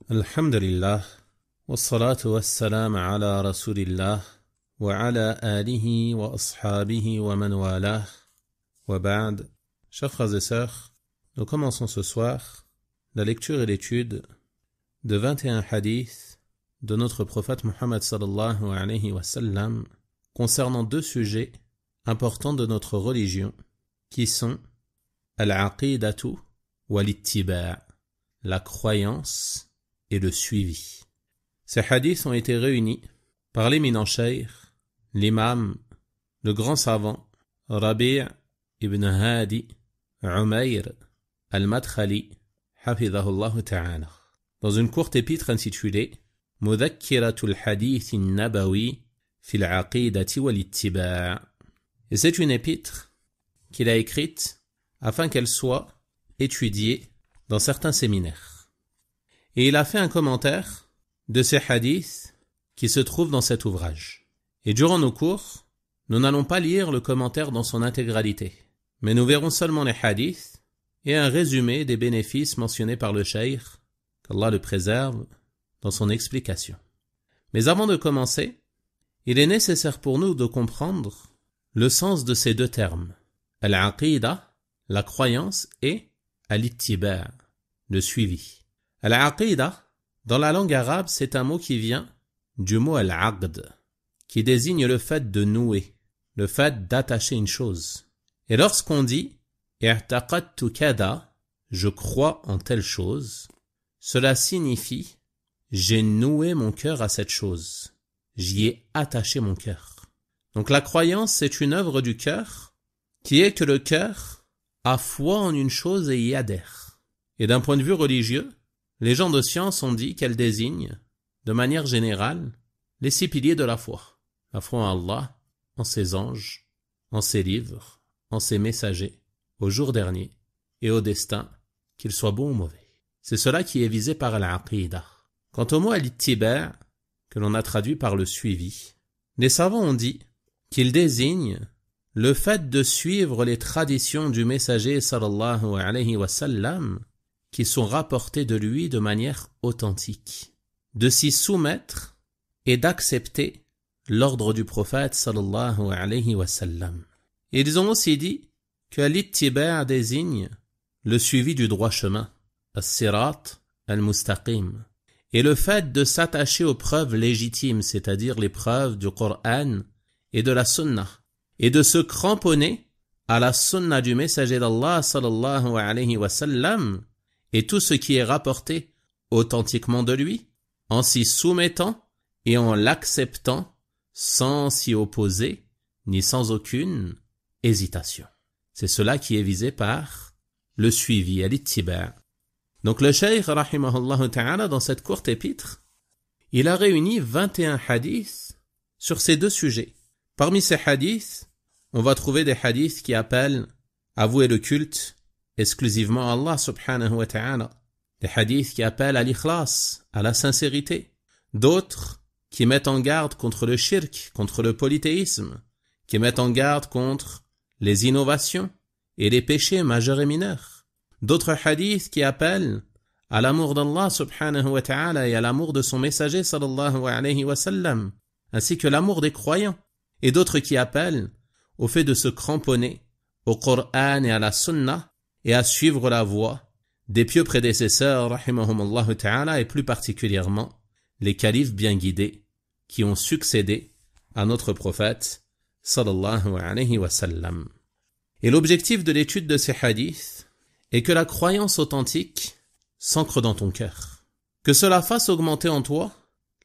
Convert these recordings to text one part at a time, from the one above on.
Alhamdulillah, wassalatu wassalam ala rasulillah, wa ala alihi wa ashabihi wa man walah, wa ba'd. Chers frères et sœurs, nous commençons ce soir la lecture et l'étude de 21 hadiths de notre prophète Muhammad sallallahu alayhi wa sallam concernant deux sujets importants de notre religion qui sont al-aqidatu wal-ittiba', la croyance et le suivi. Ces hadiths ont été réunis par l'éminent cheikh, l'imam, le grand savant, Rabi' ibn Hadi Umayr al-Madkhali, hafidhahullah ta'ala, dans une courte épître intitulée Mudhakkiratul Hadith an-Nabawi fil Aqidati wal-Ittiba'. Et c'est une épître qu'il a écrite afin qu'elle soit étudiée dans certains séminaires. Et il a fait un commentaire de ces hadiths qui se trouvent dans cet ouvrage. Et durant nos cours, nous n'allons pas lire le commentaire dans son intégralité, mais nous verrons seulement les hadiths et un résumé des bénéfices mentionnés par le cheikh, qu'Allah le préserve, dans son explication. Mais avant de commencer, il est nécessaire pour nous de comprendre le sens de ces deux termes, al-aqida, la croyance, et al-ittiba', le suivi. Al-aqida, dans la langue arabe, c'est un mot qui vient du mot al-aqd, qui désigne le fait de nouer, le fait d'attacher une chose. Et lorsqu'on dit « i'taqadtu kada », je crois en telle chose, cela signifie « j'ai noué mon cœur à cette chose, j'y ai attaché mon cœur ». Donc la croyance, c'est une œuvre du cœur, qui est que le cœur a foi en une chose et y adhère. Et d'un point de vue religieux, les gens de science ont dit qu'elle désigne, de manière générale, les 6 piliers de la foi. La foi en Allah, en ses anges, en ses livres, en ses messagers, au jour dernier et au destin, qu'il soit bon ou mauvais. C'est cela qui est visé par al-aqida. Quant au mot al-ittiba', que l'on a traduit par le suivi, les savants ont dit qu'il désigne le fait de suivre les traditions du messager sallallahu alayhi wa sallam qui sont rapportés de lui de manière authentique, de s'y soumettre et d'accepter l'ordre du prophète sallallahu alayhi wa sallam. Ils ont aussi dit que l'ittiba' désigne le suivi du droit chemin, as-sirat al-mustaqim, et le fait de s'attacher aux preuves légitimes, c'est-à-dire les preuves du Coran et de la Sunna, et de se cramponner à la Sunna du messager d'Allah sallallahu alayhi wa sallam, et tout ce qui est rapporté authentiquement de lui, en s'y soumettant et en l'acceptant sans s'y opposer, ni sans aucune hésitation. C'est cela qui est visé par le suivi, al-ittiba'. Donc le cheikh, rahimahullah ta'ala, dans cette courte épître, il a réuni 21 hadiths sur ces deux sujets. Parmi ces hadiths, on va trouver des hadiths qui appellent à vouer le culte exclusivement à Allah subhanahu wa ta'ala, des hadiths qui appellent à l'ikhlas, à la sincérité, d'autres qui mettent en garde contre le shirk, contre le polythéisme, qui mettent en garde contre les innovations et les péchés majeurs et mineurs, d'autres hadiths qui appellent à l'amour d'Allah subhanahu wa ta'ala et à l'amour de son messager sallallahu alayhi wa sallam, ainsi que l'amour des croyants, et d'autres qui appellent au fait de se cramponner au Coran et à la Sunna, et à suivre la voie des pieux prédécesseurs, rahimahumullah ta'ala, et plus particulièrement les califes bien guidés qui ont succédé à notre prophète, sallallahu alayhi wa sallam. Et l'objectif de l'étude de ces hadiths est que la croyance authentique s'ancre dans ton cœur, que cela fasse augmenter en toi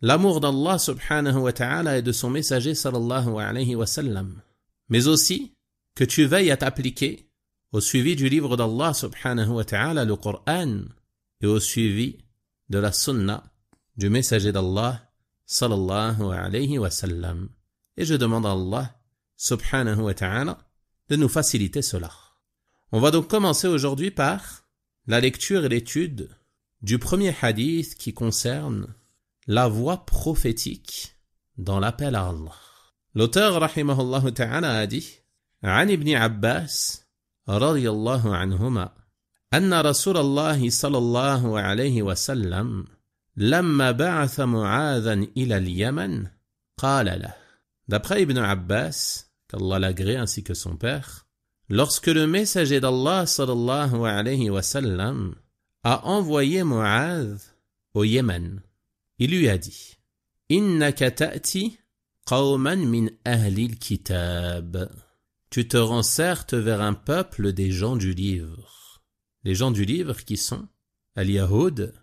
l'amour d'Allah subhanahu wa ta'ala et de son messager, sallallahu alayhi wa sallam, mais aussi que tu veilles à t'appliquer au suivi du livre d'Allah subhanahu wa ta'ala, le Coran, et au suivi de la Sunna du messager d'Allah sallallahu alayhi wa sallam. Et je demande à Allah subhanahu wa ta'ala de nous faciliter cela. On va donc commencer aujourd'hui par la lecture et l'étude du premier hadith qui concerne la voie prophétique dans l'appel à Allah. L'auteur rahimahullah ta'ala a dit عن ابن عباس رضي الله عنهما أن رسول الله صلى الله عليه وسلم لما بعث معاذا إلى اليمن قال له. D'après Ibn Abbas, qu'Allah l'agrée ainsi que son père, lorsque le messager d'Allah sallallahu alayhi wa sallam a envoyé Mu'adh au Yémen, il lui a dit: Innaka ta'ti qawman min ahli al-kitab. Tu te rends certes vers un peuple des gens du livre. Les gens du livre qui sont al-Yahoud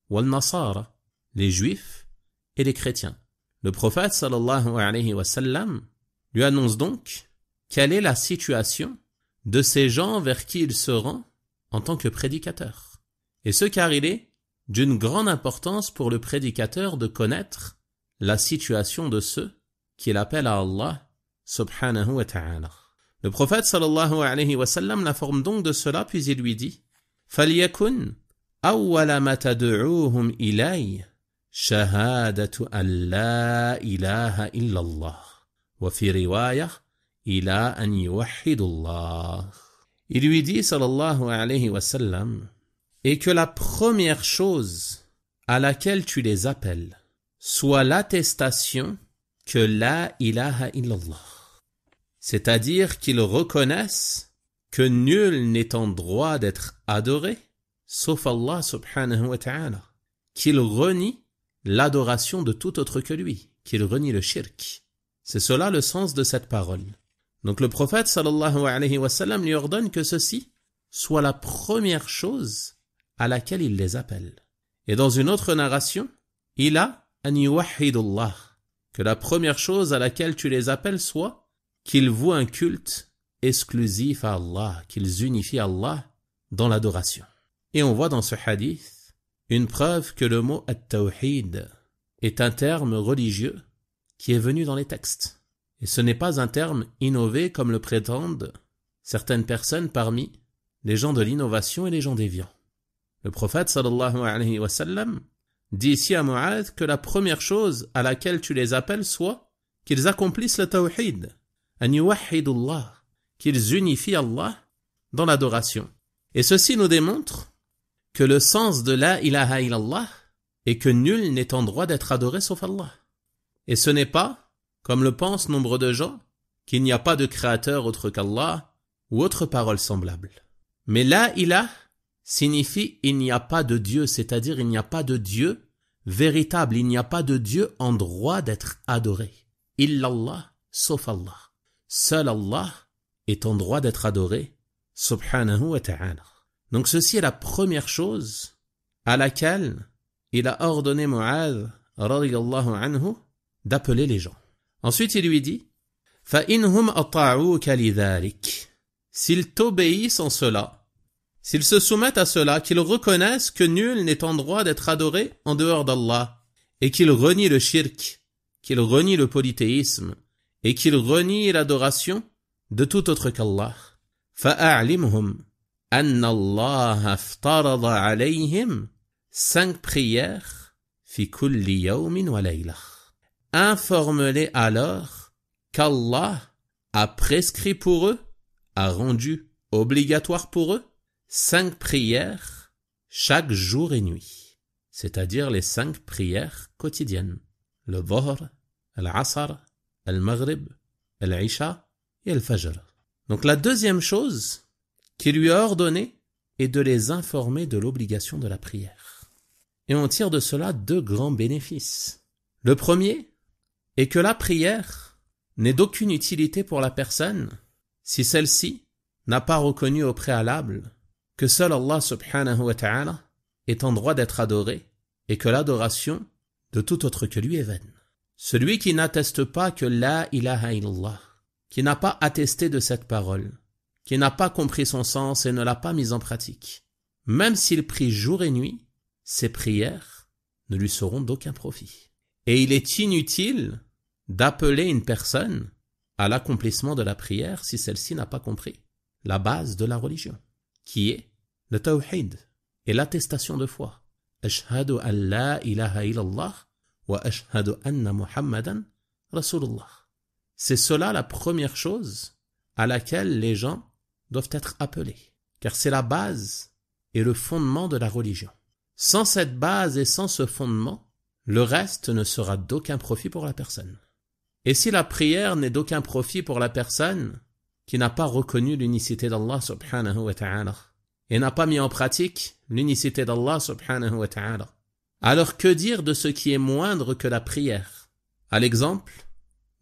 wal-Nasara, les juifs et les chrétiens. Le prophète sallallahu alayhi wa sallam lui annonce donc quelle est la situation de ces gens vers qui il se rend en tant que prédicateur. Et ce car il est d'une grande importance pour le prédicateur de connaître la situation de ceux qu'il appelle à Allah subhanahu wa ta'ala. Le prophète sallallahu alayhi wa sallam l'informe donc de cela, puis il lui dit: فَلْيَكُنْ أَوَّلَ مَا تَدْعُوهُمْ إِلَيْهِ شَهَادَةُ أَنْ لَا إِلَهَ إِلَّا اللَّهُ وَفِي رِوَايَةٍ إِلَىٰ أَنْ يُوَحِّدُوا اللَّهَ. Il lui dit sallallahu alayhi wa sallam: et que la première chose à laquelle tu les appelles soit l'attestation que la ilaha illallah, c'est-à-dire qu'ils reconnaissent que nul n'est en droit d'être adoré sauf Allah subhanahu wa ta'ala, qu'ils renient l'adoration de tout autre que lui, qu'ils renient le shirk. C'est cela le sens de cette parole. Donc le prophète sallallahu alayhi wa sallam lui ordonne que ceci soit la première chose à laquelle il les appelle. Et dans une autre narration, il a an yuwahhidullah, que la première chose à laquelle tu les appelles soit qu'ils vouent un culte exclusif à Allah, qu'ils unifient Allah dans l'adoration. Et on voit dans ce hadith une preuve que le mot at-tawhid est un terme religieux qui est venu dans les textes. Et ce n'est pas un terme innové comme le prétendent certaines personnes parmi les gens de l'innovation et les gens déviants. Le prophète sallallahu alayhi wa sallam dit ici à Mu'adh que la première chose à laquelle tu les appelles soit qu'ils accomplissent le tawhid, an yuwahhidullah, qu'ils unifient Allah dans l'adoration. Et ceci nous démontre que le sens de la ilaha illallah est que nul n'est en droit d'être adoré sauf Allah. Et ce n'est pas, comme le pensent nombre de gens, qu'il n'y a pas de créateur autre qu'Allah ou autre parole semblable. Mais la ilah signifie il n'y a pas de Dieu, c'est-à-dire il n'y a pas de Dieu véritable, il n'y a pas de Dieu en droit d'être adoré. Illallah, sauf Allah. Seul Allah est en droit d'être adoré, subhanahu wa ta'ala. Donc ceci est la première chose à laquelle il a ordonné Mu'adh radiyallahu anhu d'appeler les gens. Ensuite il lui dit: فَإِنْهُمْ أَطَاعُوكَ لِذَلِكَ. S'ils t'obéissent en cela, s'ils se soumettent à cela, qu'ils reconnaissent que nul n'est en droit d'être adoré en dehors d'Allah, et qu'ils renient le shirk, qu'ils renient le polythéisme, et qu'ils renient l'adoration de tout autre qu'Allah. فَأَعْلِمْهُمْ أَنَّ اللَّهَ افْتَرَضَ عَلَيْهِمْ 5 prières fi kulli yawmin wa layla. Informe-les alors qu'Allah a prescrit pour eux, a rendu obligatoire pour eux 5 prières chaque jour et nuit, c'est-à-dire les 5 prières quotidiennes, le Dhuhr, l'Asr, le Maghrib, l'Isha et le Fajr. Donc la deuxième chose qu'il lui a ordonné est de les informer de l'obligation de la prière. Et on tire de cela 2 grands bénéfices. Le premier est que la prière n'est d'aucune utilité pour la personne si celle-ci n'a pas reconnu au préalable que seul Allah subhanahu wa ta'ala est en droit d'être adoré et que l'adoration de tout autre que lui est vaine. Celui qui n'atteste pas que la ilaha illallah, qui n'a pas attesté de cette parole, qui n'a pas compris son sens et ne l'a pas mise en pratique, même s'il prie jour et nuit, ses prières ne lui seront d'aucun profit. Et il est inutile d'appeler une personne à l'accomplissement de la prière si celle-ci n'a pas compris la base de la religion, qui est le tawhid et l'attestation de foi. Ashhadu an la ilaha illallah wa ashhadu anna Muhammadan Rasulullah. C'est cela la première chose à laquelle les gens doivent être appelés, car c'est la base et le fondement de la religion. Sans cette base et sans ce fondement, le reste ne sera d'aucun profit pour la personne. Et si la prière n'est d'aucun profit pour la personne qui n'a pas reconnu l'unicité d'Allah subhanahu wa ta'ala et n'a pas mis en pratique l'unicité d'Allah subhanahu wa ta'ala, alors que dire de ce qui est moindre que la prière? À l'exemple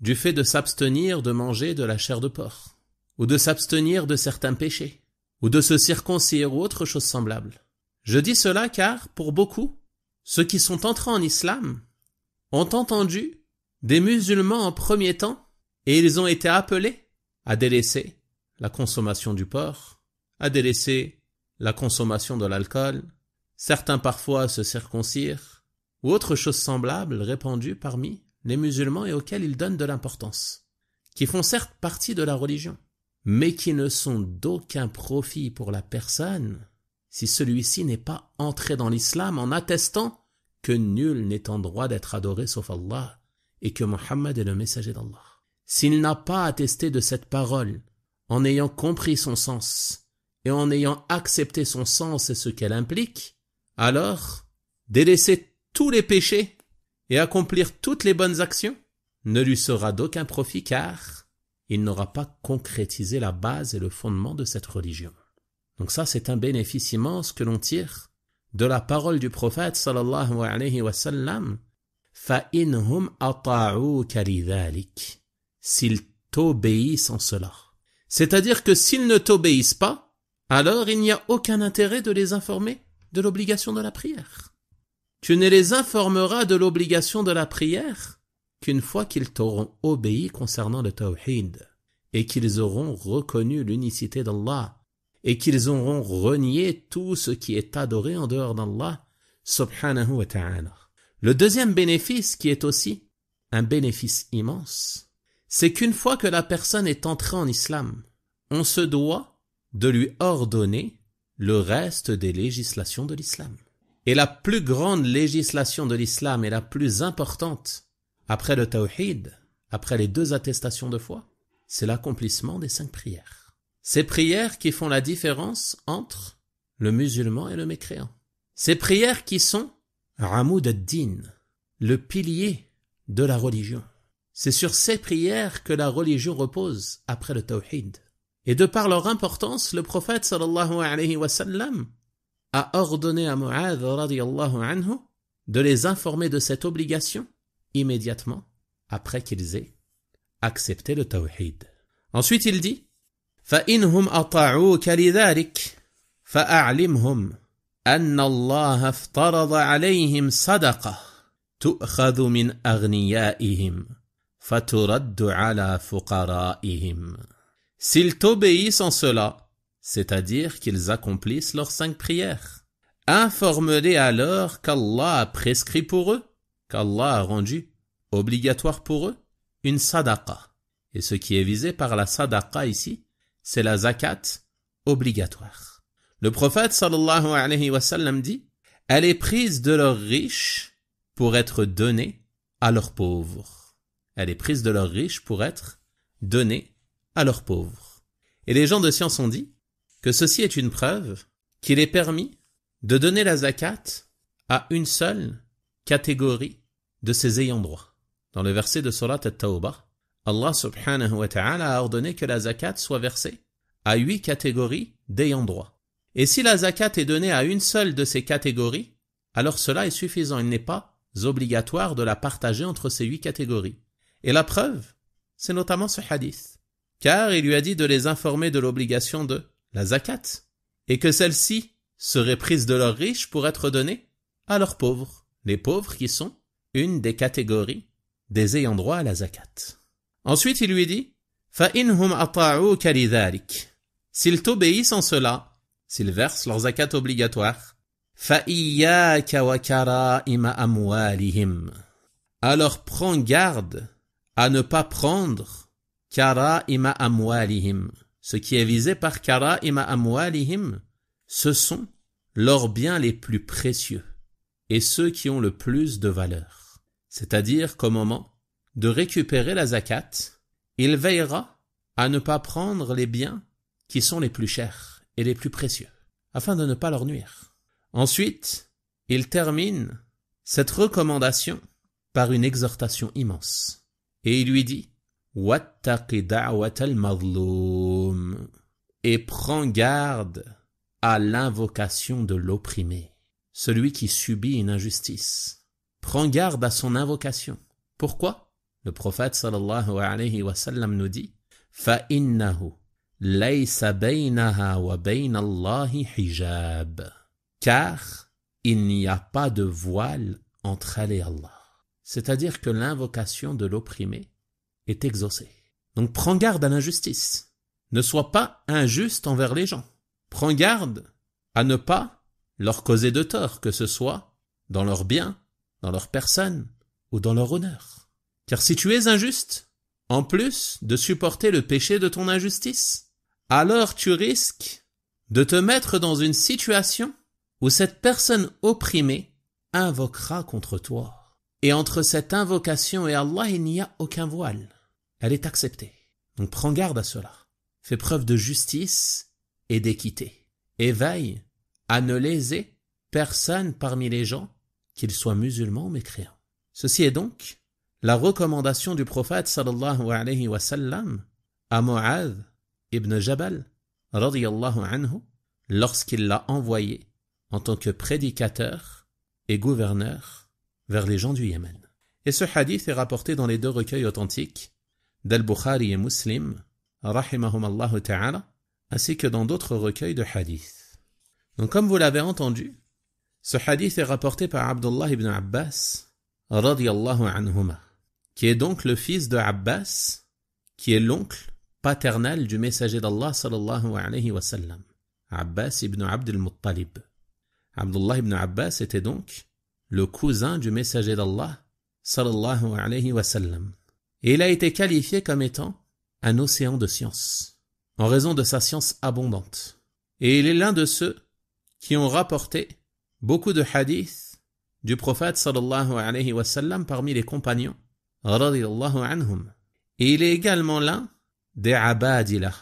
du fait de s'abstenir de manger de la chair de porc, ou de s'abstenir de certains péchés, ou de se circoncire ou autre chose semblable. Je dis cela car, pour beaucoup, ceux qui sont entrés en islam ont entendu des musulmans en premier temps et ils ont été appelés à délaisser la consommation du porc, à délaisser la consommation de l'alcool, certains parfois à se circoncire, ou autre chose semblable répandue parmi les musulmans et auxquels ils donnent de l'importance, qui font certes partie de la religion, mais qui ne sont d'aucun profit pour la personne si celui-ci n'est pas entré dans l'islam en attestant que nul n'est en droit d'être adoré sauf Allah et que Mohammed est le messager d'Allah. S'il n'a pas attesté de cette parole en ayant compris son sens et en ayant accepté son sens et ce qu'elle implique, alors délaisser tous les péchés et accomplir toutes les bonnes actions ne lui sera d'aucun profit car il n'aura pas concrétisé la base et le fondement de cette religion. Donc ça, c'est un bénéfice immense que l'on tire de la parole du prophète sallallahu alayhi wa sallam. فَإِنْهُمْ أَطَاعُوكَ لِذَلِكَ s'ils t'obéissent en cela. C'est-à-dire que s'ils ne t'obéissent pas, alors il n'y a aucun intérêt de les informer de l'obligation de la prière. Tu ne les informeras de l'obligation de la prière qu'une fois qu'ils t'auront obéi concernant le tawhid et qu'ils auront reconnu l'unicité d'Allah et qu'ils auront renié tout ce qui est adoré en dehors d'Allah subhanahu wa ta'ala. Le deuxième bénéfice, qui est aussi un bénéfice immense, c'est qu'une fois que la personne est entrée en islam, on se doit de lui ordonner le reste des législations de l'islam. Et la plus grande législation de l'islam et la plus importante, après le tawhid, après les 2 attestations de foi, c'est l'accomplissement des 5 prières. Ces prières qui font la différence entre le musulman et le mécréant. Ces prières qui sont Amoud ad-Din, le pilier de la religion. C'est sur ces prières que la religion repose après le tawhid. Et de par leur importance, le prophète sallallahu alayhi wa sallam a ordonné à Mu'adh radiyallahu anhu de les informer de cette obligation immédiatement après qu'ils aient accepté le tawhid. Ensuite il dit فَإِنْهُمْ أَطَاعُوكَ لِذَلِكَ فَأَعْلِمْهُمْ أن الله افترض عليهم صدقة تؤخذ من أغنيائهم فترد على فقرائهم. S'ils t'obéissent en cela, c'est-à-dire qu'ils accomplissent leurs 5 prières, informe-les alors qu'Allah a prescrit pour eux, qu'Allah a rendu obligatoire pour eux, une sadaqa. Et ce qui est visé par la sadaqa ici, c'est la zakat obligatoire. Le prophète sallallahu alayhi wa sallam dit « Elle est prise de leurs riches pour être donnée à leurs pauvres. » Elle est prise de leurs riches pour être donnée à leurs pauvres. Et les gens de science ont dit que ceci est une preuve qu'il est permis de donner la zakat à une seule catégorie de ses ayants droit. Dans le verset de Surat At-Tawbah, Allah subhanahu wa ta'ala a ordonné que la zakat soit versée à 8 catégories d'ayants droit. Et si la zakat est donnée à une seule de ces catégories, alors cela est suffisant. Il n'est pas obligatoire de la partager entre ces 8 catégories. Et la preuve, c'est notamment ce hadith. Car il lui a dit de les informer de l'obligation de la zakat, et que celle-ci serait prise de leurs riches pour être donnée à leurs pauvres. Les pauvres qui sont une des catégories des ayants droit à la zakat. Ensuite, il lui dit فَإِنْهُمْ أَطَاعُوكَ لِذَلِكَ s'ils t'obéissent en cela, s'ils versent leur zakat obligatoire, فَإِيَّاكَ وَكَرَائِمَ أَمْوَالِهِمْ alors prends garde à ne pas prendre كَرَائِمَ أَمْوَالِهِمْ. Ce qui est visé par كَرَائِمَ أَمْوَالِهِمْ, ce sont leurs biens les plus précieux et ceux qui ont le plus de valeur. C'est-à-dire qu'au moment de récupérer la zakat, il veillera à ne pas prendre les biens qui sont les plus chers et les plus précieux, afin de ne pas leur nuire. Ensuite, il termine cette recommandation par une exhortation immense. Et il lui dit « Wattaqi da'watal mazloum » et prends garde à l'invocation de l'opprimé, celui qui subit une injustice. Prends garde à son invocation. Pourquoi? Le prophète sallallahu alayhi wa sallam nous dit فَإِنَّهُ لَيْسَ بَيْنَهَا وَبَيْنَ اللَّهِ حِجَابٌ car il n'y a pas de voile entre elle et Allah. C'est-à-dire que l'invocation de l'opprimé est exaucée. Donc prends garde à l'injustice. Ne sois pas injuste envers les gens. Prends garde à ne pas leur causer de tort, que ce soit dans leur bien, dans leur personne ou dans leur honneur. Car si tu es injuste, en plus de supporter le péché de ton injustice, alors tu risques de te mettre dans une situation où cette personne opprimée invoquera contre toi. Et entre cette invocation et Allah, il n'y a aucun voile. Elle est acceptée. Donc prends garde à cela. Fais preuve de justice et d'équité. Et veille à ne léser personne parmi les gens, qu'ils soient musulmans ou mécréants. Ceci est donc la recommandation du prophète sallallahu alayhi wa sallam à Mu'adh ibn Jabal radiyallahu anhu lorsqu'il l'a envoyé en tant que prédicateur et gouverneur vers les gens du Yémen. Et ce hadith est rapporté dans les deux recueils authentiques d'Al-Bukhari et Muslim, rahimahumallahu ta'ala, ainsi que dans d'autres recueils de hadith. Donc comme vous l'avez entendu, ce hadith est rapporté par Abdullah ibn Abbas, radiyallahu anhuma, qui est donc le fils de Abbas, qui est l'oncle paternel du messager d'Allah sallallahu alayhi wa sallam, Abbas ibn Abd al-Muttalib. Abdullah ibn Abbas était donc le cousin du messager d'Allah sallallahu alayhi wa sallam. Et il a été qualifié comme étant un océan de science, en raison de sa science abondante. Et il est l'un de ceux qui ont rapporté beaucoup de hadiths du prophète sallallahu alayhi wa sallam parmi les compagnons, radiyallahu anhum. Et il est également l'un des abadila,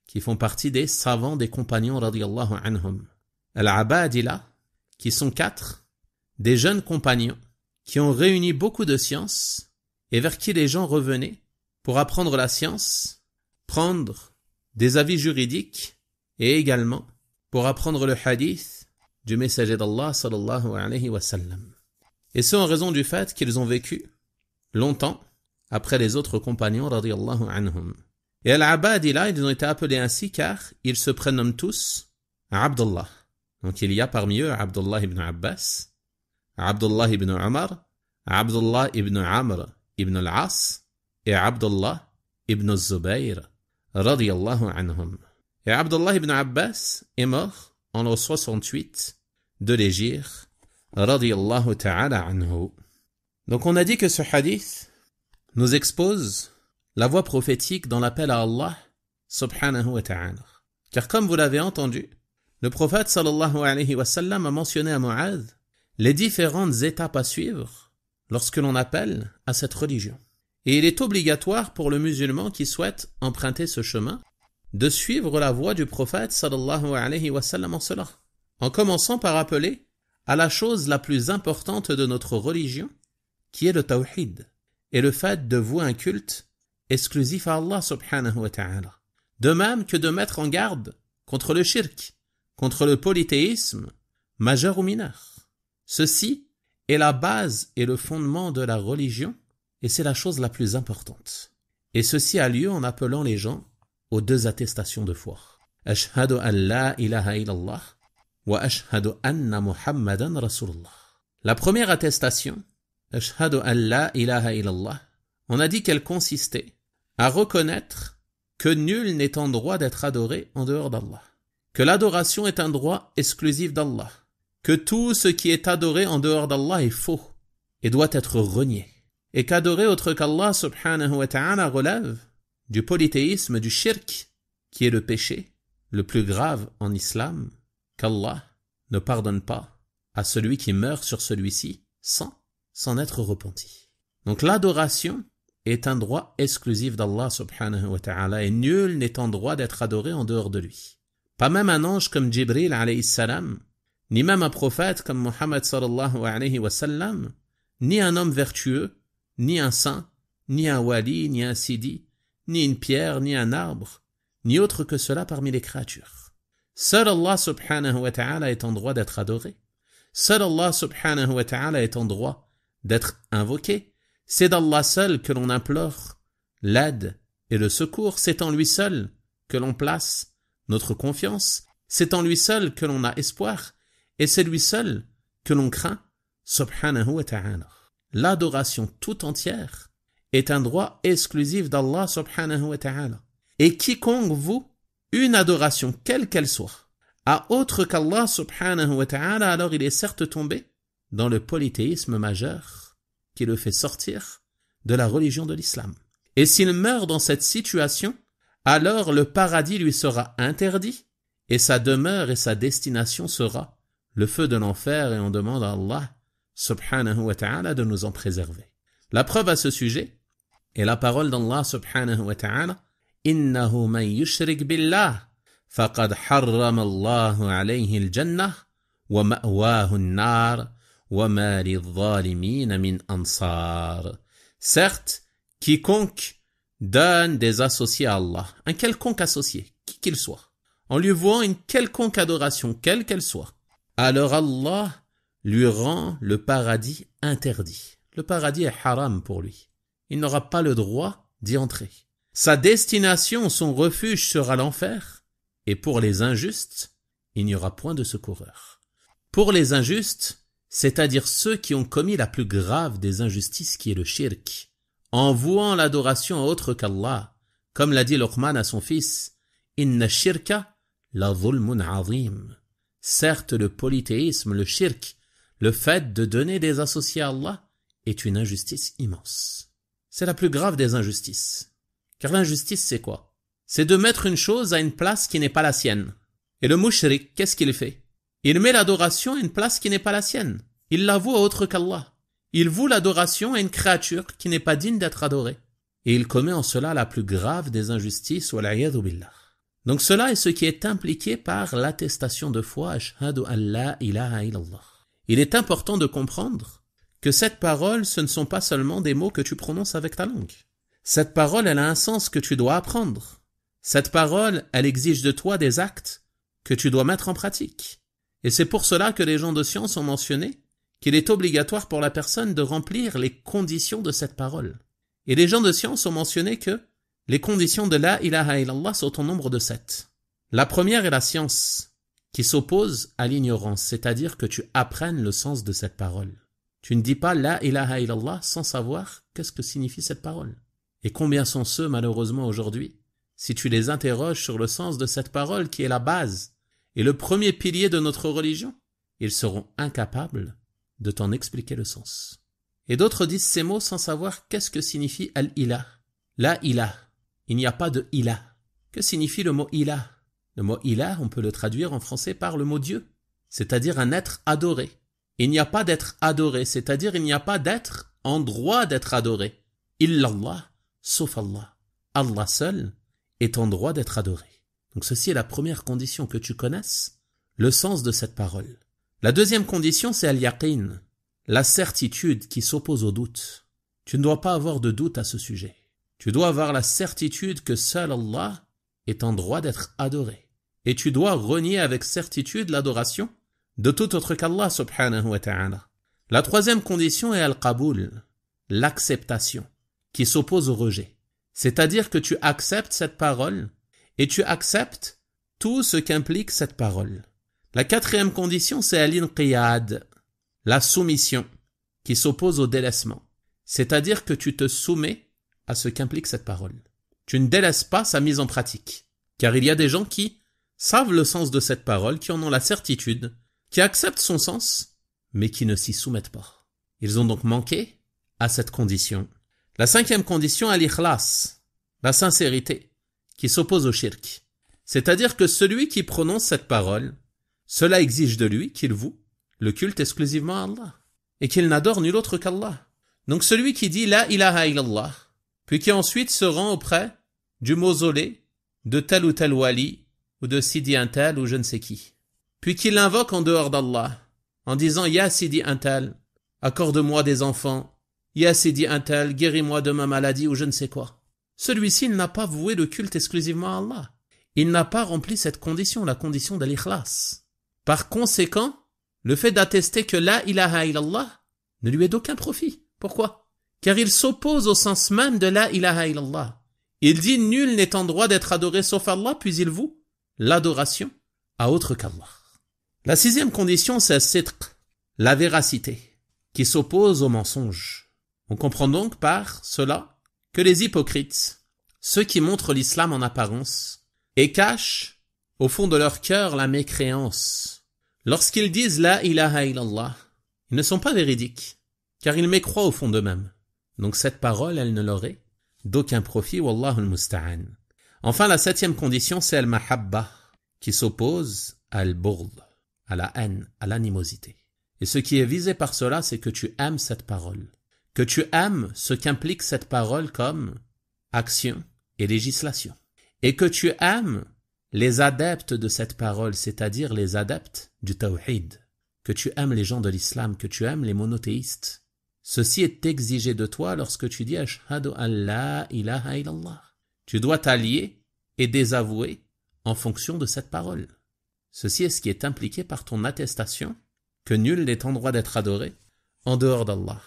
qui font partie des savants des compagnons, radiyallahu anhum. Al-abadila, qui sont 4, des jeunes compagnons, qui ont réuni beaucoup de sciences, et vers qui les gens revenaient pour apprendre la science, prendre des avis juridiques, et également pour apprendre le hadith du messager d'Allah sallallahu alayhi wa sallam. Et ce en raison du fait qu'ils ont vécu longtemps après les autres compagnons radiyallahu anhum. Et al-abadila, ils ont été appelés ainsi car ils se prénomment tous Abdullah. Donc il y a parmi eux Abdullah ibn Abbas, Abdullah ibn Umar, Abdullah ibn Amr ibn al-As et Abdullah ibn Zubayr radiyallahu anhum. Et Abdullah ibn Abbas est mort en l'an 68 de l'Hégire radiyallahu ta'ala anhu. Donc on a dit que ce hadith nous expose la voie prophétique dans l'appel à Allah subhanahu wa ta'ala. Car comme vous l'avez entendu, le prophète sallallahu alayhi wa sallam a mentionné à Mu'adh les différentes étapes à suivre lorsque l'on appelle à cette religion. Et il est obligatoire pour le musulman qui souhaite emprunter ce chemin de suivre la voie du prophète sallallahu alayhi wa sallam en cela, en commençant par appeler à la chose la plus importante de notre religion, qui est le tawhid, et le fait de vouer un culte exclusif à Allah subhanahu wa ta'ala. De même que de mettre en garde contre le shirk, contre le polythéisme, majeur ou mineur. Ceci est la base et le fondement de la religion, et c'est la chose la plus importante. Et ceci a lieu en appelant les gens aux 2 attestations de foi. Ashhadu an la ilaha illallah wa ashhadu anna Muhammadan Rasulullah. La première attestation, Ashhadu an la ilaha illallah, on a dit qu'elle consistait à reconnaître que nul n'est en droit d'être adoré en dehors d'Allah, que l'adoration est un droit exclusif d'Allah, que tout ce qui est adoré en dehors d'Allah est faux et doit être renié, et qu'adorer autre qu'Allah subhanahu wa ta'ala relève du polythéisme, du shirk, qui est le péché le plus grave en islam, qu'Allah ne pardonne pas à celui qui meurt sur celui-ci sans être repenti. Donc l'adoration est un droit exclusif d'Allah subhanahu wa ta'ala et nul n'est en droit d'être adoré en dehors de lui. Pas même un ange comme Jibril alayhi salam, ni même un prophète comme Mohammed sallallahu alayhi wa sallam, ni un homme vertueux, ni un saint, ni un wali, ni un sidi, ni une pierre, ni un arbre, ni autre que cela parmi les créatures. Seul Allah subhanahu wa ta'ala est en droit d'être adoré. Seul Allah subhanahu wa ta'ala est en droit d'être invoqué. C'est d'Allah seul que l'on implore l'aide et le secours. C'est en lui seul que l'on place notre confiance. C'est en lui seul que l'on a espoir. Et c'est lui seul que l'on craint, subhanahu wa ta'ala. L'adoration tout entière est un droit exclusif d'Allah subhanahu wa ta'ala. Et quiconque voue une adoration, quelle qu'elle soit, à autre qu'Allah subhanahu wa ta'ala, alors il est certes tombé dans le polythéisme majeur qui le fait sortir de la religion de l'islam. Et s'il meurt dans cette situation, alors le paradis lui sera interdit et sa demeure et sa destination sera le feu de l'enfer, et on demande à Allah subhanahu wa ta'ala de nous en préserver. La preuve à ce sujet est la parole d'Allah subhanahu wa ta'ala: Innahu man yushrik billah faqad harrama Allahu alayhi al-jannah wa ma'wahu an-nar wa ma lidh-dhalimin min ansar. Certes, quiconque donne des associés à Allah, un quelconque associé, qui qu'il soit, en lui vouant une quelconque adoration, quelle qu'elle soit, alors Allah lui rend le paradis interdit. Le paradis est haram pour lui. Il n'aura pas le droit d'y entrer. Sa destination, son refuge sera l'enfer. Et pour les injustes, il n'y aura point de secoureur. Pour les injustes, c'est-à-dire ceux qui ont commis la plus grave des injustices qui est le shirk, en vouant l'adoration à autre qu'Allah, comme l'a dit Luqman à son fils, « Inna shirka la dhulmun azim » Certes, le polythéisme, le shirk, le fait de donner des associés à Allah, est une injustice immense. C'est la plus grave des injustices. Car l'injustice, c'est quoi? C'est de mettre une chose à une place qui n'est pas la sienne. Et le mushrik, qu'est-ce qu'il fait? Il met l'adoration à une place qui n'est pas la sienne. Il la voue à autre qu'Allah. Il voue l'adoration à une créature qui n'est pas digne d'être adorée. Et il commet en cela la plus grave des injustices, wal'iyadhu billah. Donc cela est ce qui est impliqué par l'attestation de foi, ashhadu an la ilaha illallah. Il est important de comprendre que cette parole, ce ne sont pas seulement des mots que tu prononces avec ta langue. Cette parole, elle a un sens que tu dois apprendre. Cette parole, elle exige de toi des actes que tu dois mettre en pratique. Et c'est pour cela que les gens de science ont mentionné qu'il est obligatoire pour la personne de remplir les conditions de cette parole. Et les gens de science ont mentionné que les conditions de la ilaha illallah sont au nombre de 7. La première est la science, qui s'oppose à l'ignorance, c'est-à-dire que tu apprennes le sens de cette parole. Tu ne dis pas la ilaha illallah sans savoir qu'est-ce que signifie cette parole. Et combien sont ceux, malheureusement aujourd'hui, si tu les interroges sur le sens de cette parole qui est la base et le premier pilier de notre religion, ils seront incapables de t'en expliquer le sens. Et d'autres disent ces mots sans savoir qu'est-ce que signifie al-ilah. La ilah. Il n'y a pas de ilah. Que signifie le mot ilah? Le mot ilah, on peut le traduire en français par le mot Dieu, c'est-à-dire un être adoré. Il n'y a pas d'être adoré, c'est-à-dire il n'y a pas d'être en droit d'être adoré. Illallah, sauf Allah. Allah seul est en droit d'être adoré. Donc ceci est la première condition, que tu connaisses le sens de cette parole. La deuxième condition, c'est al-yaqin, la certitude qui s'oppose au doute. Tu ne dois pas avoir de doute à ce sujet. Tu dois avoir la certitude que seul Allah est en droit d'être adoré. Et tu dois renier avec certitude l'adoration de tout autre qu'Allah subhanahu wa ta'ala. La troisième condition est al-qaboul, l'acceptation, qui s'oppose au rejet. C'est-à-dire que tu acceptes cette parole et tu acceptes tout ce qu'implique cette parole. La quatrième condition, c'est al-inqiyad, la soumission, qui s'oppose au délaissement. C'est-à-dire que tu te soumets à ce qu'implique cette parole. Tu ne délaisses pas sa mise en pratique. Car il y a des gens qui savent le sens de cette parole, qui en ont la certitude, qui acceptent son sens, mais qui ne s'y soumettent pas. Ils ont donc manqué à cette condition. La cinquième condition est l'ikhlas, la sincérité, qui s'oppose au shirk. C'est-à-dire que celui qui prononce cette parole, cela exige de lui qu'il voue le culte exclusivement à Allah, et qu'il n'adore nul autre qu'Allah. Donc celui qui dit la ilaha illallah, puis qui ensuite se rend auprès du mausolée de tel ou tel wali, ou de Sidi un tel ou je ne sais qui, puis qu'il l'invoque en dehors d'Allah, en disant « Ya Sidi Intel, accorde-moi des enfants, Ya Sidi Intel, guéris-moi de ma maladie » ou je ne sais quoi. Celui-ci n'a pas voué le culte exclusivement à Allah. Il n'a pas rempli cette condition, la condition de l'ikhlas. Par conséquent, le fait d'attester que la ilaha illallah ne lui est d'aucun profit. Pourquoi? Car il s'oppose au sens même de la ilaha illallah. Il dit « Nul n'est en droit d'être adoré sauf Allah » puis il voue l'adoration à autre qu'Allah. La sixième condition, c'est sidq, la véracité, qui s'oppose au mensonge. On comprend donc par cela que les hypocrites, ceux qui montrent l'islam en apparence, et cachent au fond de leur cœur la mécréance, lorsqu'ils disent la ilaha illallah, ils ne sont pas véridiques, car ils mécroient au fond d'eux-mêmes. Donc cette parole, elle ne leur est d'aucun profit, wallahu al-musta'an. Enfin, la septième condition, c'est al-mahabba, qui s'oppose à al-burd, à la haine, à l'animosité. Et ce qui est visé par cela, c'est que tu aimes cette parole, que tu aimes ce qu'implique cette parole comme action et législation, et que tu aimes les adeptes de cette parole, c'est-à-dire les adeptes du tawhid, que tu aimes les gens de l'islam, que tu aimes les monothéistes. Ceci est exigé de toi lorsque tu dis « Ashhadu an la ilaha illallah ». Tu dois t'allier et désavouer en fonction de cette parole. Ceci est ce qui est impliqué par ton attestation que nul n'est en droit d'être adoré en dehors d'Allah.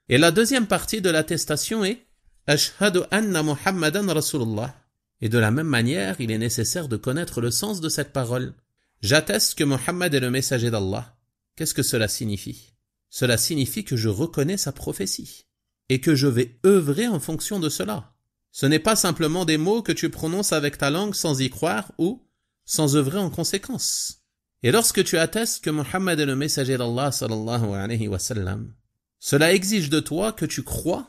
Et la deuxième partie de l'attestation est « Ashhadu anna Muhammadan Rasulullah ». Et de la même manière, il est nécessaire de connaître le sens de cette parole. J'atteste que Muhammad est le messager d'Allah. Qu'est-ce que cela signifie? Cela signifie que je reconnais sa prophétie et que je vais œuvrer en fonction de cela. Ce n'est pas simplement des mots que tu prononces avec ta langue sans y croire ou sans œuvrer en conséquence. Et lorsque tu attestes que Muhammad est le messager d'Allah sallallahu alayhi wa sallam, cela exige de toi que tu crois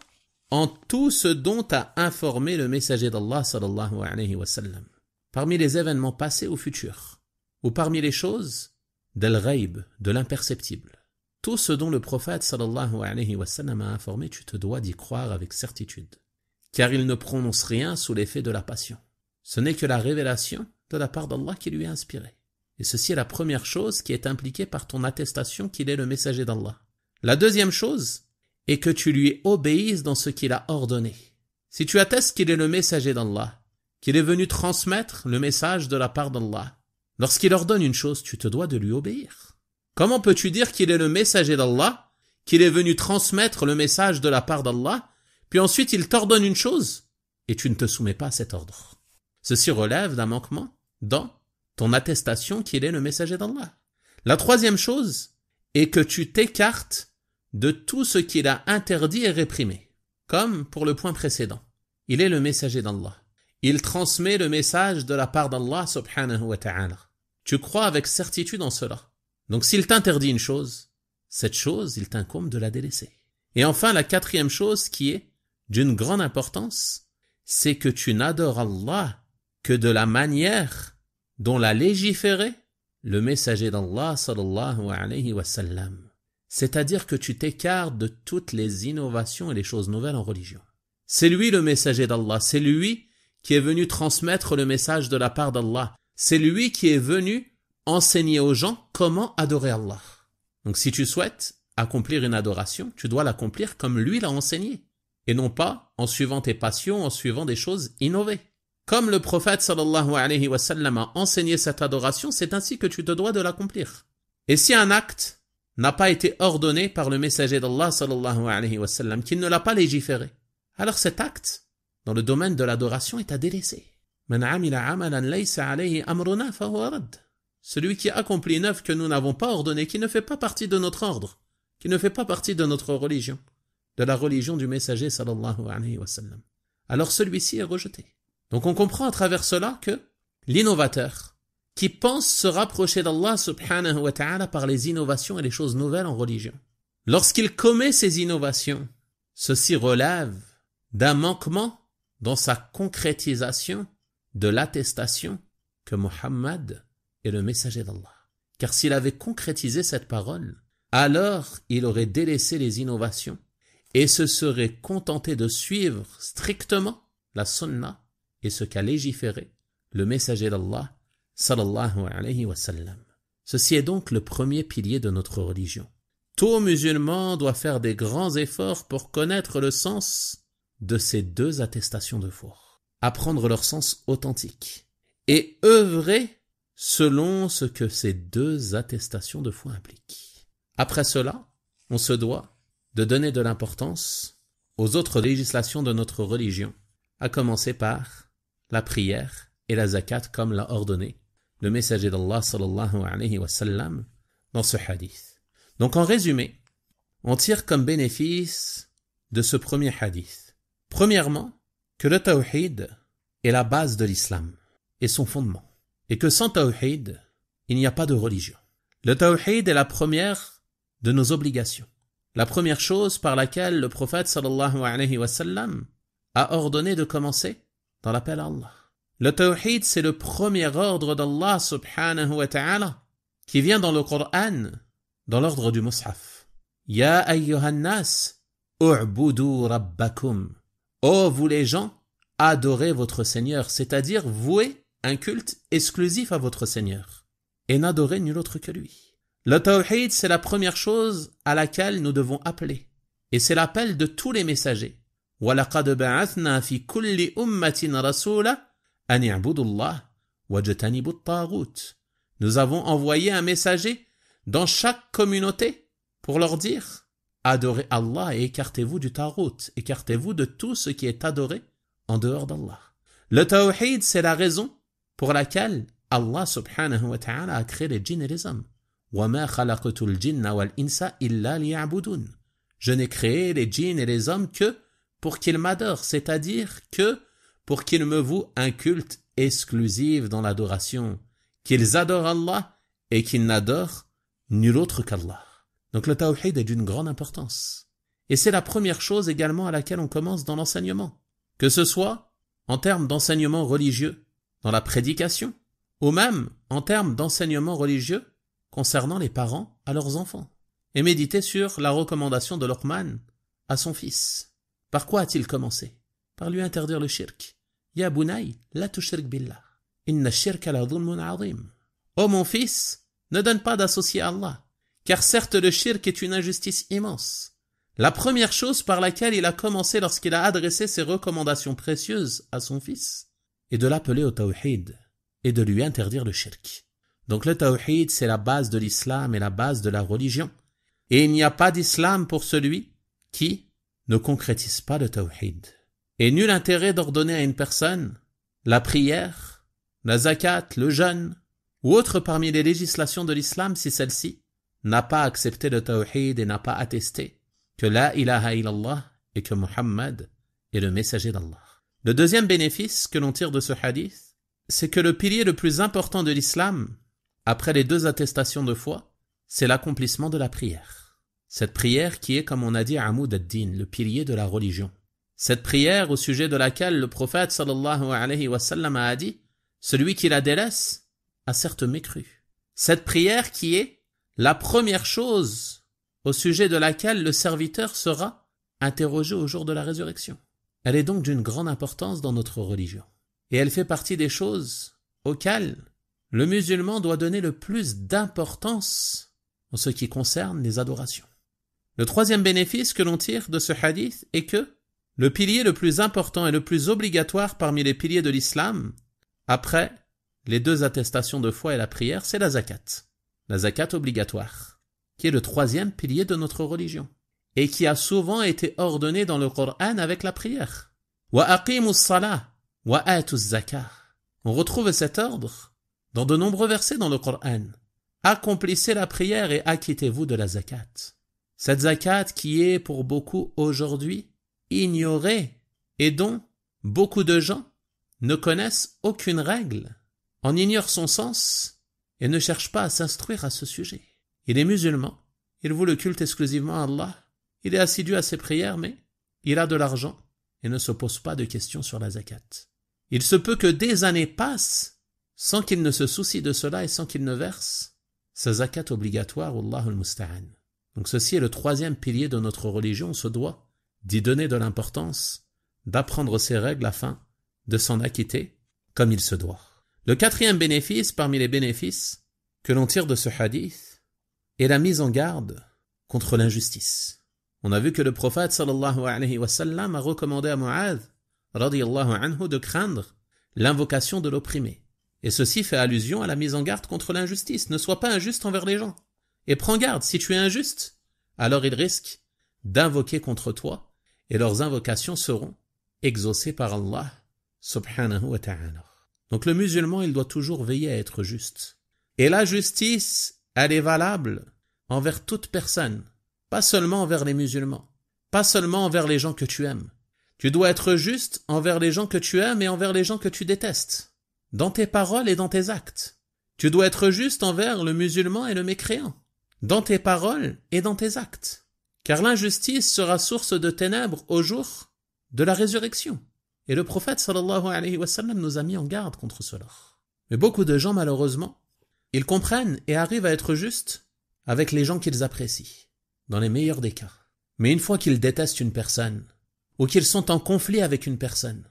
en tout ce dont a informé le messager d'Allah sallallahu alayhi wa sallam, parmi les événements passés ou futurs, ou parmi les choses d'al-ghaib, de l'imperceptible. Tout ce dont le prophète sallallahu alayhi wa sallam a informé, tu te dois d'y croire avec certitude, car il ne prononce rien sous l'effet de la passion. Ce n'est que la révélation de la part d'Allah qui lui est inspirée. Et ceci est la première chose qui est impliquée par ton attestation qu'il est le messager d'Allah. La deuxième chose est que tu lui obéisses dans ce qu'il a ordonné. Si tu attestes qu'il est le messager d'Allah, qu'il est venu transmettre le message de la part d'Allah, lorsqu'il ordonne une chose, tu te dois de lui obéir. Comment peux-tu dire qu'il est le messager d'Allah, qu'il est venu transmettre le message de la part d'Allah, puis ensuite il t'ordonne une chose, et tu ne te soumets pas à cet ordre? Ceci relève d'un manquement dans ton attestation qu'il est le messager d'Allah. La troisième chose est que tu t'écartes de tout ce qu'il a interdit et réprimé. Comme pour le point précédent. Il est le messager d'Allah. Il transmet le message de la part d'Allah subhanahu wa ta'ala. Tu crois avec certitude en cela. Donc s'il t'interdit une chose, cette chose, il t'incombe de la délaisser. Et enfin, la quatrième chose qui est d'une grande importance, c'est que tu n'adores Allah que de la manière dont l'a légiféré le messager d'Allah sallallahu alayhi wa sallam. C'est-à-dire que tu t'écartes de toutes les innovations et les choses nouvelles en religion. C'est lui le messager d'Allah, c'est lui qui est venu transmettre le message de la part d'Allah. C'est lui qui est venu enseigner aux gens comment adorer Allah. Donc si tu souhaites accomplir une adoration, tu dois l'accomplir comme lui l'a enseigné, et non pas en suivant tes passions, en suivant des choses innovées. Comme le prophète sallallahu alayhi wa sallam a enseigné cette adoration, c'est ainsi que tu te dois de l'accomplir. Et si un acte n'a pas été ordonné par le messager d'Allah sallallahu alayhi wa sallam, qu'il ne l'a pas légiféré, alors cet acte, dans le domaine de l'adoration, est à délaisser. Man amila amalan laysa alayhi amruna fahuwa radd. Celui qui accomplit une œuvre que nous n'avons pas ordonnée, qui ne fait pas partie de notre ordre, qui ne fait pas partie de notre religion, de la religion du messager sallallahu alayhi wa sallam, alors celui-ci est rejeté. Donc on comprend à travers cela que l'innovateur qui pense se rapprocher d'Allah subhanahu wa ta'ala par les innovations et les choses nouvelles en religion, lorsqu'il commet ces innovations, ceci relève d'un manquement dans sa concrétisation de l'attestation que Muhammad est le messager d'Allah. Car s'il avait concrétisé cette parole, alors il aurait délaissé les innovations et se serait contenté de suivre strictement la sunna et ce qu'a légiféré le messager d'Allah sallallahu alayhi wa sallam. Ceci est donc le premier pilier de notre religion. Tout musulman doit faire des grands efforts pour connaître le sens de ces deux attestations de foi, apprendre leur sens authentique et œuvrer selon ce que ces deux attestations de foi impliquent. Après cela, on se doit de donner de l'importance aux autres législations de notre religion, à commencer par la prière et la zakat comme l'a ordonné le messager d'Allah sallallahu alayhi wa sallam dans ce hadith. Donc en résumé, on tire comme bénéfice de ce premier hadith. Premièrement, que le tawhid est la base de l'islam et son fondement. Et que sans tawhid, il n'y a pas de religion. Le tawhid est la première de nos obligations. La première chose par laquelle le prophète sallallahu alayhi wa sallam a ordonné de commencer dans l'appel à Allah. Le tawhid, c'est le premier ordre d'Allah subhanahu wa ta'ala qui vient dans le Coran, dans l'ordre du Mus'haf. Ya ayyuhan nas, u'budu rabbakum. Ô vous les gens, adorez votre Seigneur, c'est-à-dire vouez un culte exclusif à votre Seigneur et n'adorez nul autre que lui. Le tawhid, c'est la première chose à laquelle nous devons appeler et c'est l'appel de tous les messagers. وَلَقَدْ بَعَثْنَا فِي كُلِّ أُمَّةٍ رَسُولًا أَنِ اعْبُدُوا اللَّهَ وَاجْتَنِبُوا الطَّاغُوتِ. Nous avons envoyé un messager dans chaque communauté pour leur dire adorez Allah et écartez-vous du tarout, écartez-vous de tout ce qui est adoré en dehors d'Allah. Le tawhid, c'est la raison pour laquelle Allah subhanahu wa ta'ala a créé les djinns et les hommes. وَمَا خَلَقْتُ الْجِنَّ وَالْإِنسَ إِلَّا لِيَعْبُدُونَ. Je n'ai créé les djinns et les hommes que pour qu'ils m'adorent, c'est-à-dire que pour qu'ils me vouent un culte exclusif dans l'adoration, qu'ils adorent Allah et qu'ils n'adorent nul autre qu'Allah. Donc le tawhid est d'une grande importance. Et c'est la première chose également à laquelle on commence dans l'enseignement, que ce soit en termes d'enseignement religieux, dans la prédication, ou même en termes d'enseignement religieux concernant les parents à leurs enfants. Et méditer sur la recommandation de Luqman à son fils. Par quoi a-t-il commencé? Par lui interdire le shirk. Ya bunay, la tushrik billah. Inna shirka la dhulmun azim. Ô mon fils, ne donne pas d'associé à Allah, car certes le shirk est une injustice immense. La première chose par laquelle il a commencé lorsqu'il a adressé ses recommandations précieuses à son fils est de l'appeler au tawhid et de lui interdire le shirk. Donc le tawhid, c'est la base de l'islam et la base de la religion. Et il n'y a pas d'islam pour celui qui ne concrétise pas le tawhid. Et nul intérêt d'ordonner à une personne la prière, la zakat, le jeûne ou autre parmi les législations de l'islam si celle-ci n'a pas accepté le tawhid et n'a pas attesté que la ilaha illallah et que Muhammad est le messager d'Allah. Le deuxième bénéfice que l'on tire de ce hadith, c'est que le pilier le plus important de l'islam, après les deux attestations de foi, c'est l'accomplissement de la prière. Cette prière qui est, comme on a dit, Amoud ad-Din, le pilier de la religion. Cette prière au sujet de laquelle le prophète sallallahu alayhi wa sallam a dit « Celui qui la délaisse a certes mécru ». Cette prière qui est la première chose au sujet de laquelle le serviteur sera interrogé au jour de la résurrection. Elle est donc d'une grande importance dans notre religion. Et elle fait partie des choses auxquelles le musulman doit donner le plus d'importance en ce qui concerne les adorations. Le troisième bénéfice que l'on tire de ce hadith est que le pilier le plus important et le plus obligatoire parmi les piliers de l'islam, après les deux attestations de foi et la prière, c'est la zakat. La zakat obligatoire, qui est le troisième pilier de notre religion, et qui a souvent été ordonnée dans le Coran avec la prière. Wa aqimus salah wa atuz zakah. On retrouve cet ordre dans de nombreux versets dans le Coran. Accomplissez la prière et acquittez-vous de la zakat. Cette zakat qui est pour beaucoup aujourd'hui ignorée et dont beaucoup de gens ne connaissent aucune règle, en ignorent son sens et ne cherchent pas à s'instruire à ce sujet. Il est musulman, il voue le culte exclusivement à Allah, il est assidu à ses prières, mais il a de l'argent et ne se pose pas de questions sur la zakat. Il se peut que des années passent sans qu'il ne se soucie de cela et sans qu'il ne verse sa zakat obligatoire, Allahul Musta'an. Donc ceci est le troisième pilier de notre religion, on se doit d'y donner de l'importance, d'apprendre ses règles afin de s'en acquitter comme il se doit. Le quatrième bénéfice parmi les bénéfices que l'on tire de ce hadith est la mise en garde contre l'injustice. On a vu que le prophète sallallahu alayhi wa sallam a recommandé à Mu'adh radiyallahu anhu de craindre l'invocation de l'opprimé. Et ceci fait allusion à la mise en garde contre l'injustice. Ne sois pas injuste envers les gens. Et prends garde, si tu es injuste, alors ils risquent d'invoquer contre toi et leurs invocations seront exaucées par Allah subhanahu wa ta'ala. Donc le musulman, il doit toujours veiller à être juste. Et la justice, elle est valable envers toute personne, pas seulement envers les musulmans, pas seulement envers les gens que tu aimes. Tu dois être juste envers les gens que tu aimes et envers les gens que tu détestes, dans tes paroles et dans tes actes. Tu dois être juste envers le musulman et le mécréant, dans tes paroles et dans tes actes. Car l'injustice sera source de ténèbres au jour de la résurrection. Et le prophète sallallahu alayhi wa sallam nous a mis en garde contre cela. Mais beaucoup de gens, malheureusement, ils comprennent et arrivent à être justes avec les gens qu'ils apprécient, dans les meilleurs des cas. Mais une fois qu'ils détestent une personne, ou qu'ils sont en conflit avec une personne,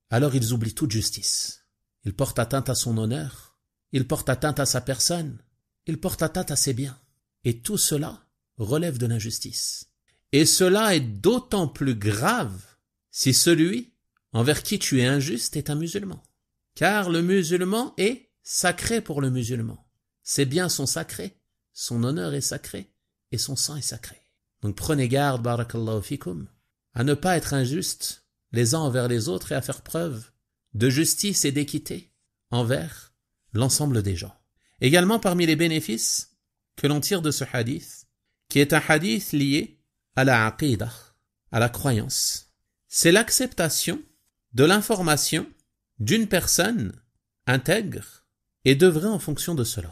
alors ils oublient toute justice. Ils portent atteinte à son honneur, ils portent atteinte à sa personne, ils portent atteinte à ses biens. Et tout cela relève de l'injustice. Et cela est d'autant plus grave si celui envers qui tu es injuste est un musulman. Car le musulman est sacré pour le musulman. Ses biens sont sacrés, son honneur est sacré et son sang est sacré. Donc prenez garde, barakallahu fikum, à ne pas être injuste les uns envers les autres et à faire preuve de justice et d'équité envers l'ensemble des gens. Également parmi les bénéfices que l'on tire de ce hadith, qui est un hadith lié à la aqidah, à la croyance, c'est l'acceptation de l'information d'une personne intègre et d'œuvrer en fonction de cela.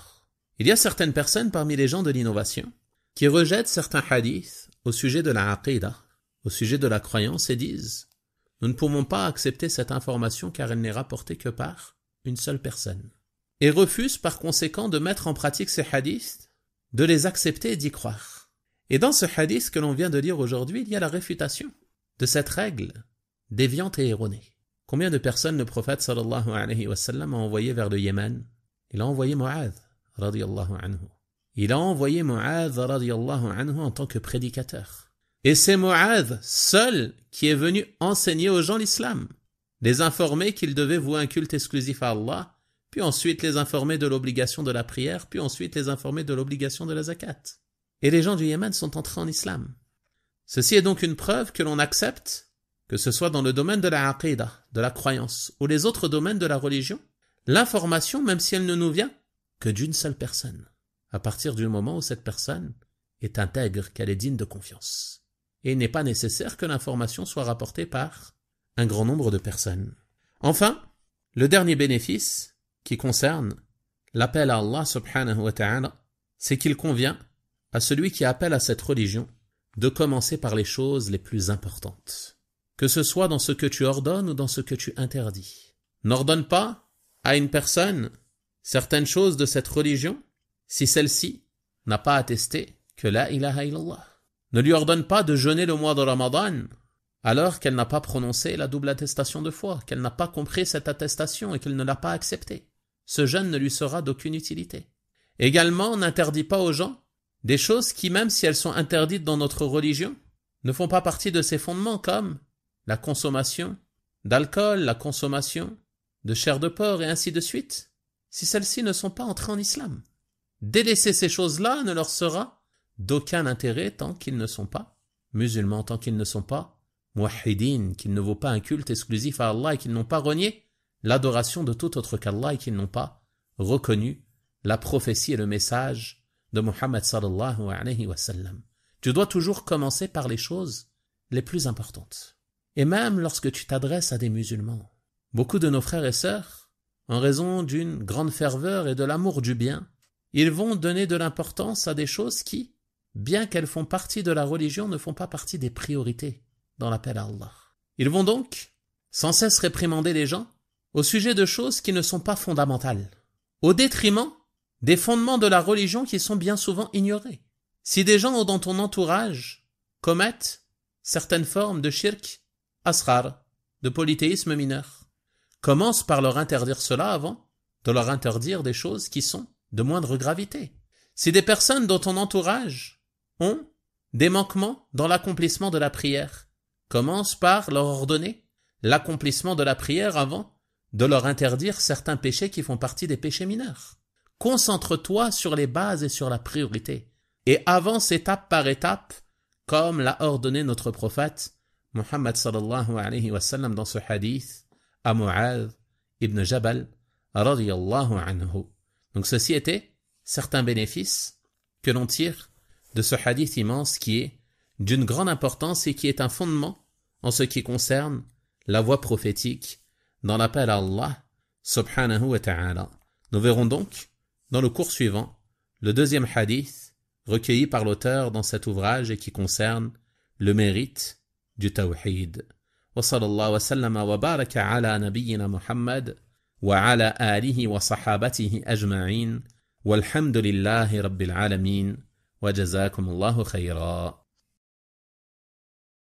Il y a certaines personnes parmi les gens de l'innovation qui rejettent certains hadiths au sujet de la aqidah, au sujet de la croyance et disent « Nous ne pouvons pas accepter cette information car elle n'est rapportée que par une seule personne. » Et refusent par conséquent de mettre en pratique ces hadiths, de les accepter et d'y croire. Et dans ce hadith que l'on vient de lire aujourd'hui, il y a la réfutation de cette règle déviante et erronée. Combien de personnes le prophète sallallahu alayhi wa sallam a envoyé vers le Yémen? Il a envoyé Mu'adh radiyallahu anhu. Il a envoyé Mu'adh radiyallahu anhu en tant que prédicateur. Et c'est Mu'adh seul qui est venu enseigner aux gens l'islam, les informer qu'ils devaient vouer un culte exclusif à Allah, puis ensuite les informer de l'obligation de la prière, puis ensuite les informer de l'obligation de la zakat. Et les gens du Yémen sont entrés en islam. Ceci est donc une preuve que l'on accepte, que ce soit dans le domaine de la aqidah, de la croyance, ou les autres domaines de la religion, l'information, même si elle ne nous vient que d'une seule personne, à partir du moment où cette personne est intègre, qu'elle est digne de confiance. Et il n'est pas nécessaire que l'information soit rapportée par un grand nombre de personnes. Enfin, le dernier bénéfice qui concerne l'appel à Allah subhanahu wa ta'ala, c'est qu'il convient à celui qui appelle à cette religion de commencer par les choses les plus importantes, que ce soit dans ce que tu ordonnes ou dans ce que tu interdis. N'ordonne pas à une personne certaines choses de cette religion si celle-ci n'a pas attesté que la ilaha illallah. Ne lui ordonne pas de jeûner le mois de Ramadan alors qu'elle n'a pas prononcé la double attestation de foi, qu'elle n'a pas compris cette attestation et qu'elle ne l'a pas acceptée. Ce jeûne ne lui sera d'aucune utilité. Également, n'interdit pas aux gens des choses qui, même si elles sont interdites dans notre religion, ne font pas partie de ses fondements, comme la consommation d'alcool, la consommation de chair de porc et ainsi de suite, si celles-ci ne sont pas entrées en islam. Délaisser ces choses-là ne leur sera d'aucun intérêt tant qu'ils ne sont pas musulmans, tant qu'ils ne sont pas muwahhidin, qu'ils ne vaut pas un culte exclusif à Allah et qu'ils n'ont pas renié l'adoration de tout autre qu'Allah et qu'ils n'ont pas reconnu la prophétie et le message de Muhammad sallallahu alayhi wa sallam. Tu dois toujours commencer par les choses les plus importantes. Et même lorsque tu t'adresses à des musulmans, beaucoup de nos frères et sœurs, en raison d'une grande ferveur et de l'amour du bien, ils vont donner de l'importance à des choses qui, bien qu'elles font partie de la religion, ne font pas partie des priorités dans l'appel à Allah. Ils vont donc sans cesse réprimander les gens au sujet de choses qui ne sont pas fondamentales, au détriment des fondements de la religion qui sont bien souvent ignorés. Si des gens dans ton entourage commettent certaines formes de shirk asghar, de polythéisme mineur, commence par leur interdire cela avant de leur interdire des choses qui sont de moindre gravité. Si des personnes dans ton entourage ont des manquements dans l'accomplissement de la prière, commence par leur ordonner l'accomplissement de la prière avant de leur interdire certains péchés qui font partie des péchés mineurs. Concentre-toi sur les bases et sur la priorité et avance étape par étape comme l'a ordonné notre prophète Muhammad sallallahu alayhi wa sallam dans ce hadith à Mu'adh ibn Jabal radiyallahu anhu. Donc ceci était certains bénéfices que l'on tire de ce hadith immense qui est d'une grande importance et qui est un fondement en ce qui concerne la voie prophétique dans l'appel à Allah subhanahu wa ta'ala. Nous verrons donc dans le cours suivant le deuxième hadith recueilli par l'auteur dans cet ouvrage et qui concerne le mérite du tawhid. Wa sallallahu wa sallama wa baraka ala nabiyyina Muhammad wa ala alihi wa sahabatihi ajma'in walhamdulillahi rabbil alamin wa jazakumullahu khayra.